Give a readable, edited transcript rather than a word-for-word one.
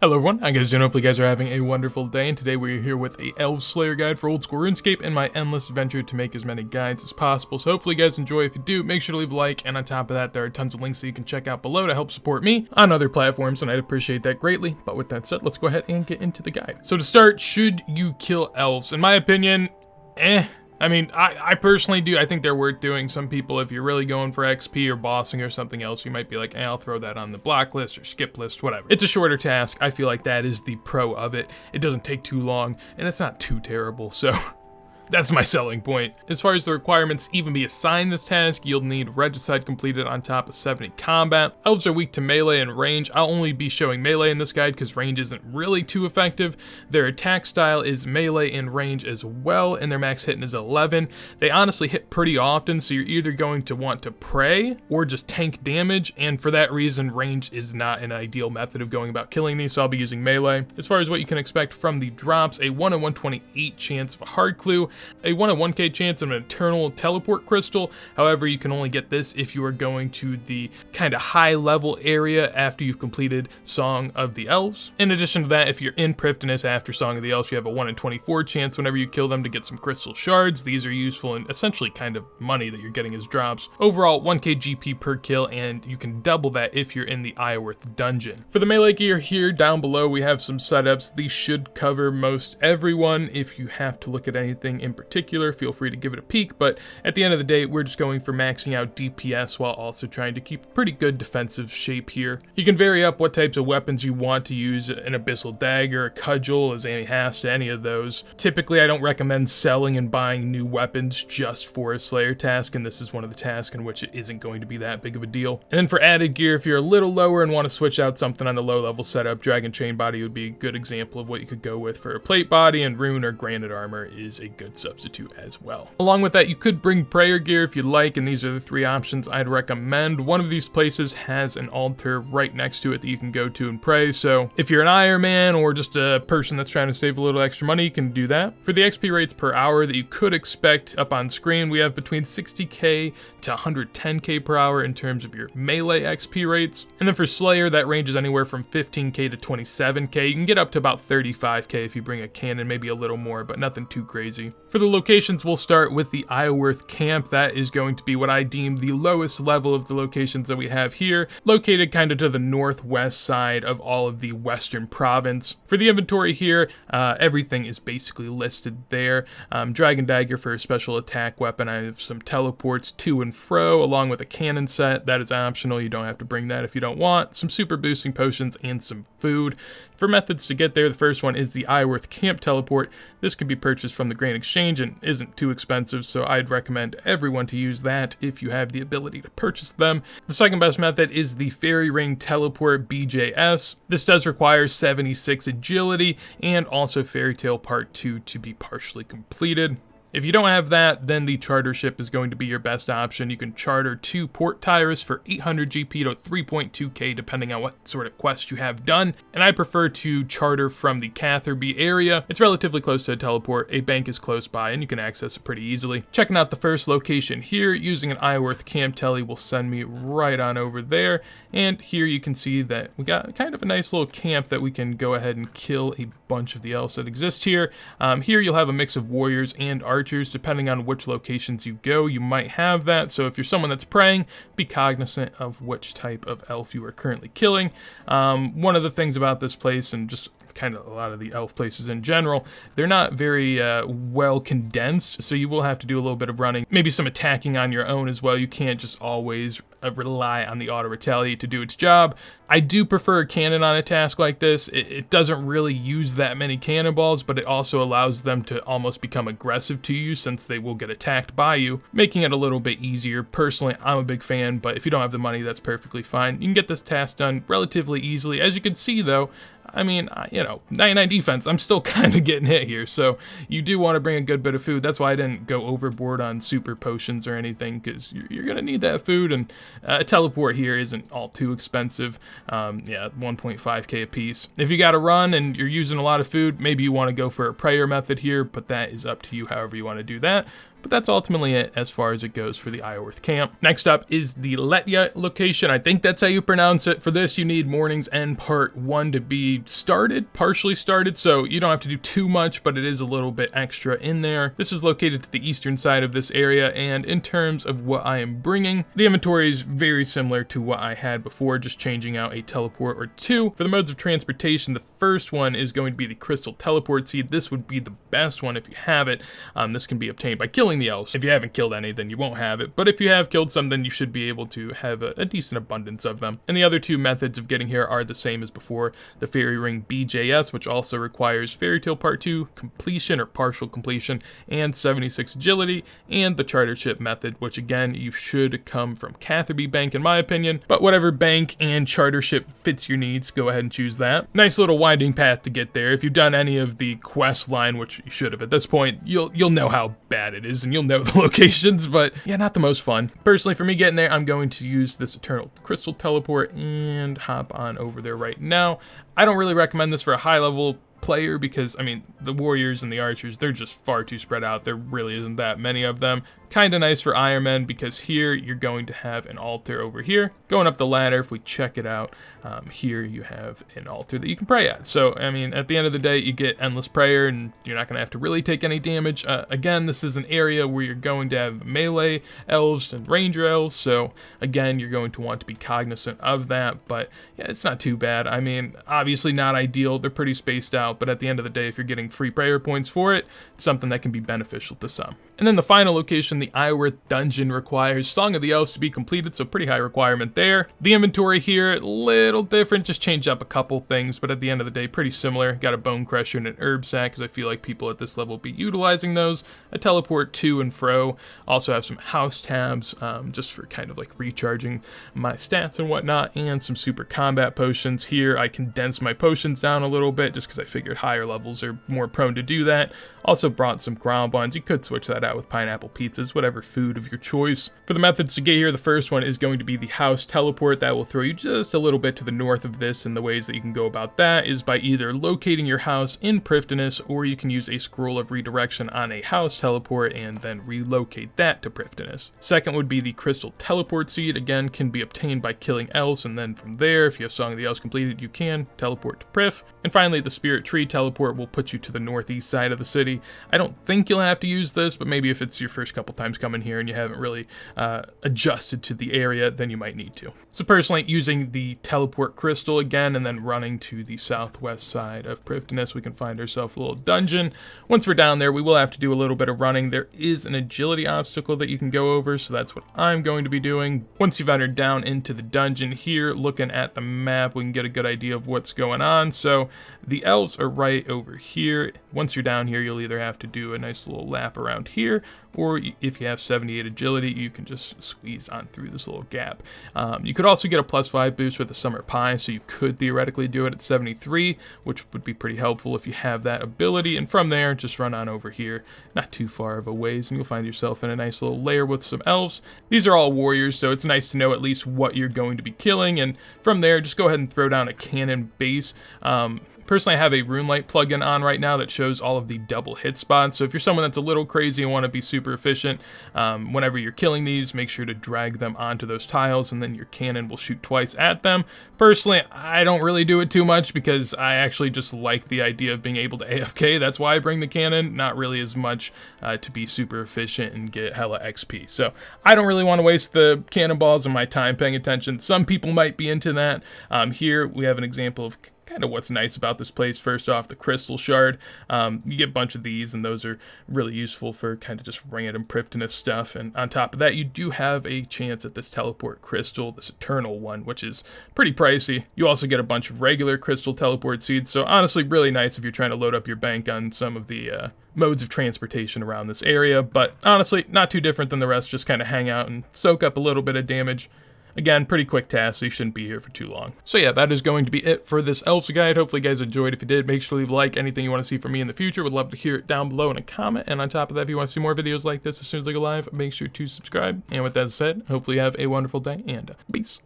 Hello everyone, how you guys doing? Hopefully you guys are having a wonderful day, and today we're here with a Elves Slayer guide for old school RuneScape and my endless adventure to make as many guides as possible. So hopefully you guys enjoy. If you do, make sure to leave a like, and on top of that, there are tons of links that you can check out below to help support me on other platforms, and I'd appreciate that greatly. But with that said, let's go ahead and get into the guide. So to start, should you kill elves? In my opinion, I mean, I personally do. I think they're worth doing. Some people, if you're really going for XP or bossing or something else, you might be like, I'll throw that on the block list or skip list, whatever. It's a shorter task. I feel like that is the pro of it. It doesn't take too long, and it's not too terrible, so that's my selling point. As far as the requirements to even be assigned this task, you'll need Regicide completed on top of 70 combat. Elves are weak to melee and range. I'll only be showing melee in this guide because range isn't really too effective. Their attack style is melee and range as well, and their max hitting is 11. They honestly hit pretty often, so you're either going to want to pray or just tank damage, and for that reason, range is not an ideal method of going about killing these, so I'll be using melee. As far as what you can expect from the drops, a 1 in 128 chance of a hard clue, a 1 in 1k chance of an eternal teleport crystal. However, you can only get this if you are going to the kind of high level area after you've completed Song of the Elves. In addition to that, if you're in Prifddinas after Song of the Elves, you have a 1 in 24 chance whenever you kill them to get some crystal shards. These are useful and essentially kind of money that you're getting as drops. Overall, 1k GP per kill, and you can double that if you're in the Iowerth dungeon. For the melee gear here down below, we have some setups. These should cover most everyone. If you have to look at anything in particular, feel free to give it a peek, but at the end of the day, we're just going for maxing out DPS while also trying to keep pretty good defensive shape here. You can vary up what types of weapons you want to use, an Abyssal Dagger, a Cudgel, as Amy has to any of those. Typically, I don't recommend selling and buying new weapons just for a Slayer task, and this is one of the tasks in which it isn't going to be that big of a deal. And then for added gear, if you're a little lower and want to switch out something on the low level setup, Dragon Chain Body would be a good example of what you could go with for a plate body, and Rune or Granite Armor is a good substitute as well. Along with that, you could bring prayer gear if you like, and these are the three options I'd recommend. One of these places has an altar right next to it that you can go to and pray, so if you're an Iron Man or just a person that's trying to save a little extra money, you can do that. For the XP rates per hour that you could expect up on screen, we have between 60k to 110k per hour in terms of your melee XP rates, and then for Slayer, that ranges anywhere from 15k to 27k. You can get up to about 35k if you bring a cannon, maybe a little more, but nothing too crazy. For the locations, we'll start with the Iowerth camp. That is going to be what I deem the lowest level of the locations that we have here, located kind of to the northwest side of all of the western province. For the inventory here, everything is basically listed there. Dragon Dagger for a special attack weapon. I have some teleports to and fro, along with a cannon set. That is optional. You don't have to bring that if you don't want. Some super boosting potions and some food. For methods to get there, the first one is the Iowerth camp teleport. This can be purchased from the Grand Exchange and isn't too expensive, so I'd recommend everyone to use that if you have the ability to purchase them. The second best method is the Fairy Ring teleport BJS. This does require 76 agility and also Fairy Tale Part 2 to be partially completed. If you don't have that, then the charter ship is going to be your best option. You can charter 2 port tires for 800 GP to 3.2k depending on what sort of quest you have done, and I prefer to charter from the Catherby area. It's relatively close to a teleport, a bank is close by, and you can access it pretty easily. Checking out the first location here, using an Iowerth camp tele will send me right on over there, and here you can see that we got kind of a nice little camp that we can go ahead and kill a bunch of the elves that exist here. Here you'll have a mix of warriors and archers. Depending on which locations you go, you might have that. So if you're someone that's praying, be cognizant of which type of elf you are currently killing. One of the things about this place, and just kind of a lot of the elf places in general, they're not very well condensed, so you will have to do a little bit of running, maybe some attacking on your own as well. You can't just always rely on the auto retaliate to do its job. I do prefer a cannon on a task like this. It doesn't really use that many cannonballs, but it also allows them to almost become aggressive to you since they will get attacked by you, making it a little bit easier. Personally, I'm a big fan, but if you don't have the money, that's perfectly fine. You can get this task done relatively easily. As you can see though, I mean, 99 defense, I'm still kind of getting hit here, so you do want to bring a good bit of food. That's why I didn't go overboard on super potions or anything, because you're going to need that food, and a teleport here isn't all too expensive. Yeah, 1.5k a piece. If you got to run and you're using a lot of food, maybe you want to go for a prayer method here, but that is up to you however you want to do that. But that's ultimately it as far as it goes for the Iowerth camp. Next up is the Lletya location. I think that's how you pronounce it. For this, you need Morning's End Part 1 to be started, partially started, so you don't have to do too much, but it is a little bit extra in there. This is located to the eastern side of this area, and in terms of what I am bringing, the inventory is very similar to what I had before, just changing out a teleport or two. For the modes of transportation, the first one is going to be the Crystal Teleport Seed. This would be the best one if you have it. This can be obtained by killing the elves. If you haven't killed any, then you won't have it, but if you have killed some, then you should be able to have a decent abundance of them. And the other two methods of getting here are the same as before. The Fairy Ring BJS, which also requires Fairy Tale Part 2 completion or partial completion, and 76 agility, and the Charter Ship method, which again, you should come from Catherby Bank in my opinion, but whatever bank and charter ship fits your needs, go ahead and choose that. Nice little winding path to get there. If you've done any of the quest line, which you should have at this point, you'll know how bad it is, and you'll know the locations, but yeah, not the most fun. Personally, for me getting there, I'm going to use this Eternal Crystal Teleport and hop on over there right now. I don't really recommend this for a high level player because, I mean, the warriors and the archers, they're just far too spread out. There really isn't that many of them. Kind of nice for Ironmen because here you're going to have an altar over here. Going up the ladder, if we check it out, here you have an altar that you can pray at. So, I mean, at the end of the day, you get endless prayer and you're not going to have to really take any damage. Again, this is an area where you're going to have melee elves and ranger elves. So, again, you're going to want to be cognizant of that. But, yeah, it's not too bad. I mean, obviously not ideal. They're pretty spaced out. But at the end of the day, if you're getting free prayer points for it, it's something that can be beneficial to some. And then the final location, the Iowerth dungeon, requires Song of the Elves to be completed, so pretty high requirement there. The inventory here, little different, just changed up a couple things, but at the end of the day, pretty similar. Got a bone crusher and an herb sack, because I feel like people at this level will be utilizing those. A teleport to and fro. Also have some house tabs, just for kind of like recharging my stats and whatnot, and some super combat potions. Here, I condensed my potions down a little bit, just because I figured higher levels are more prone to do that. Also brought some ground buns. You could switch that out with pineapple pizzas, whatever food of your choice. For the methods to get here, the first one is going to be the house teleport. That will throw you just a little bit to the north of this, and the ways that you can go about that is by either locating your house in Prifddinas, or you can use a scroll of redirection on a house teleport and then relocate that to Prifddinas. Second would be the Crystal Teleport Seed. Again, can be obtained by killing elves, and then from there, if you have Song of the Elves completed, you can teleport to Prif. And finally, the Spirit Tree Teleport will put you to the northeast side of the city. I don't think you'll have to use this, but maybe if it's your first couple times coming here and you haven't really adjusted to the area, then you might need to. So personally, using the teleport crystal again and then running to the southwest side of Prifddinas, we can find ourselves a little dungeon. Once we're down there, we will have to do a little bit of running. There is an agility obstacle that you can go over, so that's what I'm going to be doing. Once you've entered down into the dungeon here, looking at the map, we can get a good idea of what's going on. So the elves are right over here. Once you're down here, you'll either have to do a nice little lap around here, or if you have 78 agility, you can just squeeze on through this little gap. You could also get a +5 boost with the Summer Pie, so you could theoretically do it at 73, which would be pretty helpful if you have that ability. And from there, just run on over here, not too far of a ways, and you'll find yourself in a nice little lair with some elves. These are all warriors, so it's nice to know at least what you're going to be killing, and from there, just go ahead and throw down a cannon base. Personally, I have a Runelight plugin on right now that shows all of the double hit spots. So if you're someone that's a little crazy and want to be super efficient, whenever you're killing these, make sure to drag them onto those tiles, and then your cannon will shoot twice at them. Personally, I don't really do it too much because I actually just like the idea of being able to AFK. That's why I bring the cannon, not really as much to be super efficient and get hella XP. So I don't really want to waste the cannonballs and my time paying attention. Some people might be into that. Here we have an example of kind of what's nice about this place. First off, the crystal shard. You get a bunch of these, and those are really useful for kind of just random Prifddinas stuff. And on top of that, you do have a chance at this teleport crystal, this eternal one, which is pretty pricey. You also get a bunch of regular crystal teleport seeds, so honestly really nice if you're trying to load up your bank on some of the modes of transportation around this area. But honestly, not too different than the rest. Just kind of hang out and soak up a little bit of damage. Again, pretty quick task, so you shouldn't be here for too long. So yeah, that is going to be it for this Elves guide. Hopefully you guys enjoyed. If you did, make sure to leave a like. Anything you want to see from me in the future, would love to hear it down below in a comment. And on top of that, if you want to see more videos like this as soon as I go live, make sure to subscribe. And with that said, hopefully you have a wonderful day, and peace.